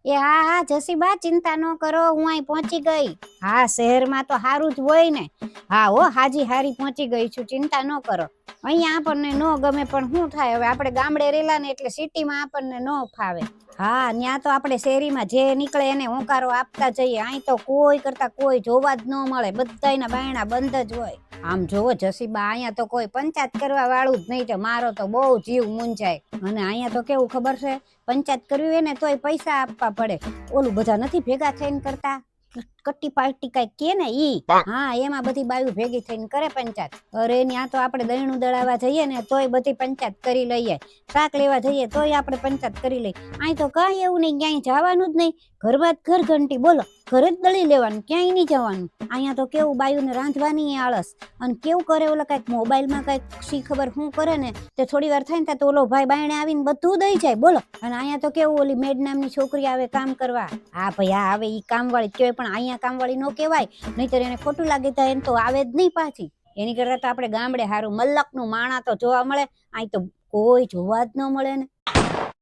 એ હા હા જસીબા ચિંતા ન કરો, હું અહીં પહોંચી ગઈ. હા શહેરમાં તો સારું જ હોય ને. હા હો હાજી હારી પહોંચી ગઈ છું, ચિંતા ન કરો. અહીંયા આપણને ન ગમે પણ શું થાય, હવે આપણે ગામડે રેલા ને એટલે સિટીમાં આપણને ન ફાવે. હા ત્યાં તો આપણે શેરીમાં જે નીકળે એને હોંકારો આપતા જઈએ. અહીં તો કોઈ કરતા કોઈ જોવા જ ન મળે, બધાયના બાયણા બંધ જ હોય. આમ જોવો જસીબા, અહીંયા તો કોઈ પંચાયત કરવા વાળું જ નહીં, તો મારો તો બહુ જીવ મૂંઝાય. અને અહીંયા તો કેવું ખબર છે, પંચાયત કરવી હોય ને તોય પૈસા આપવા પડે. ઓલું બધા નથી ભેગા થઈને કરતા, કટ્ટી પાર્ટી કઈક કે ને ઈ, હા એમાં બધી બાયું ભેગી થઈને કરે પંચાયત. અરે ત્યાં તો આપણે દહીણું દળાવવા જઈએ ને તોય બધી પંચાયત કરી લઈએ, શાક લેવા જઈએ તોય આપણે પંચાયત કરી લઈએ. અહીં તો કાંઈ એવું નહીં, ક્યાંય જવાનું જ નહીં, ઘરમાં જ ઘર ઘંટી બોલો, ઘરે જ દળી લેવાનું, ક્યાંય નહીં જવાનું. અહીંયા તો કેવું બાયુને રાંધવાની આળસ, અને કેવું કરે ઓલા કઈક મોબાઈલમાં કઈક શી ખબર શું કરે ને, તે થોડી વાર થાય ને તો ઓલો ભાઈ બાયણે આવીને બધું દઈ જાય બોલો. અને અહીંયા તો કેવું ઓલી મેડ નામની છોકરી આવે કામ કરવા. હા ભાઈ હા આવે ઈ કામવાળી કહેવાય, પણ અહીંયા કામવાળી નો કહેવાય, નહીતર એને ખોટું લાગે તો એને તો આવે જ નહીં પાછી. એની કરતા તો આપણે ગામડે હારું, મલકનું માણા તો જોવા મળે, અહીં તો કોઈ જોવા જ ન મળે ને.